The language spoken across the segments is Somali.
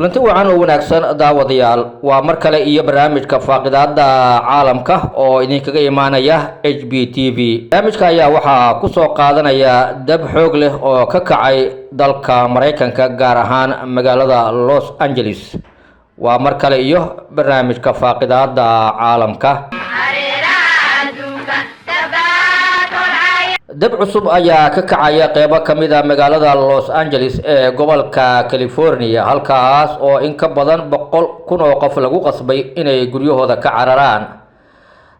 kulanti wacan oo wanaagsan daawadayaal waa mar kale iyo barnaamijka faaqidaada caalamka oo idinkaga imaanaya HBTV. barnaamijka ayaa waxaa ku soo qaadanaya dab xoog leh oo ka kacay dalka Mareykanka gaar ahaan magaalada Los Angeles. waa mar kale iyo barnaamijka faaqidaada caalamka. dab cusub ayaa ka kacaya qeybo ka mid ah magaalada Los Angeles ee gobolka California, halkaas oo in ka badan 100,000 oo qof lagu qasbay inay guryahooda ka cararaan.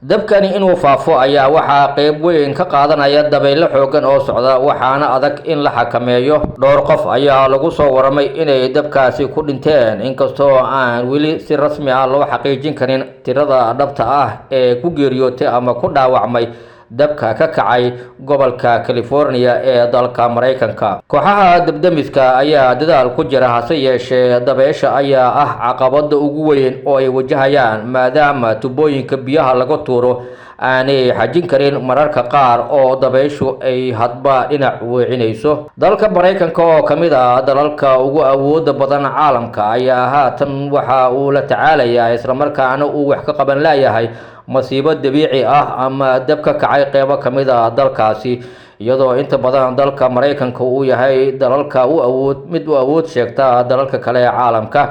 dabkani inuu faafo ayaa waxaa qeyb weyn ka qaadanaya dabaylo xoogan oo socda, waxaana adag in la xakameeyo. dhowr qof ayaa lagu soo waramay inay dabkaasi ku dhinteen, inkastoo aan weli si rasmi ah loo xaqiijin karin tirada dhabta ah ee ku geeriyootay ama ku dhaawacmay dabka ka kacay gobolka California ee dalka Mareykanka. kooxaha dabdamiska ayaa dadaal ku jira, hase yeeshee dabeysha ayaa ah caqabada ugu weyn oo ay wajahayaan, maadaama tubooyinka biyaha laga tuuro aanay xajin karin mararka qaar oo dabeyshu ay hadba dhinac weecinayso. dalka Mareykanka oo kamid ah dalalka ugu awooda badan caalamka ayaa haatan waxa uu la tacaalayaa isla markaana uu wax ka qaban leeyahay masiibo dabiici ah ama dab ka kacay qeybo ka mid ah dalkaasi, iyadoo inta badan dalka Mareykanka uu yahay dalalka u awood sheegta dalalka kale ee caalamka.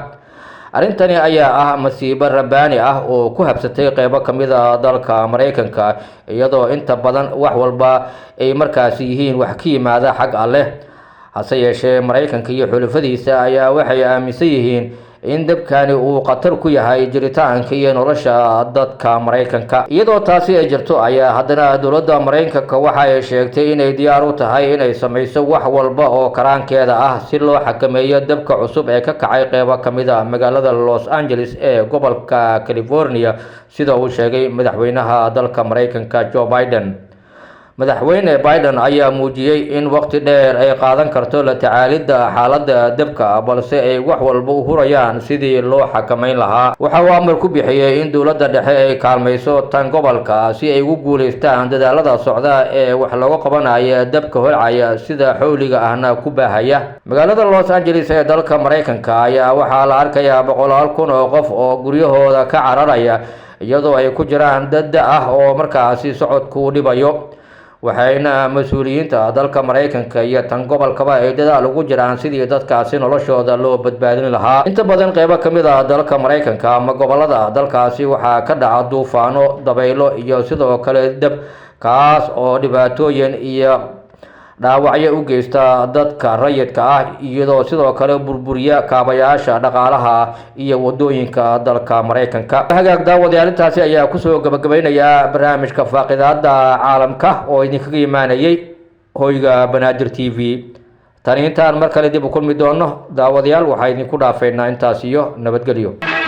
arrintani ayaa ah masiibo rabbaani ah oo ku habsatay qeybo ka mid ah dalka Mareykanka, iyadoo inta badan wax walba ay markaasi yihiin wax ka yimaada xag Alle. hase yeeshee Mareykanka iyo xulafadiisa ayaa waxay aaminsan yihiin in dabkani uu khatar ku yahay jiritaanka iyo nolosha dadka Mareykanka. iyadoo taasi ay jirto ayaa haddana dowladda Mareykanka waxa ay sheegtay inay diyaar u tahay inay sameyso wax walba oo karaankeeda ah si loo xakameeyo dabka cusub ee ka kacay qeybo ka mid ah magaalada Los Angeles ee gobolka California, sida uu sheegay madaxweynaha dalka Mareykanka Joe Biden. madaxweyne Biden ayaa muujiyay in waqti dheer ay qaadan karto la tacaalidda xaaladda dabka, balse ay wax walba u hurayaan sidii loo xakameyn lahaa. waxa uu amar ku bixiyay in dowladda dhexe ay kaalmayso tan gobolka si ay ugu guuleystaan dadaalada socda ee wax looga qabanaya dabka holcaya sida xawliga ahna ku baahaya. magaalada Los Angeles ee dalka Mareykanka ayaa waxaa la arkayaa 100,000 oo qof oo guryahooda ka cararaya, iyadoo ay ku jiraan dad ah oo markaasi socodku dhibayo. waxayna mas-uuliyiinta dalka Mareykanka iyo tan gobolkaba ay dadaal ugu jiraan sidii dadkaasi noloshooda loo badbaadin lahaa. inta badan qeybo ka mid ah dalka Mareykanka ama gobolada dalkaasi waxaa ka dhaca duufaano, dabaylo iyo sidoo kale dab, kaas oo dhibaatooyin iyo dhaawacyo u geysta dadka rayidka ah, iyadoo sidoo kale burburiya kaabayaasha dhaqaalaha iyo wadooyinka dalka Mareykanka. hagaag daawadayaal, intaasi ayaa kusoo gabagabeynaya barnaamijka faaqidaada caalamka oo idinkaga imaanayay hoyga Banaadir TV. tani intaan mar kale dib u kulmi doono daawadayaal, waxaa idinku dhaafeynaa intaas iyo nabadgelyo.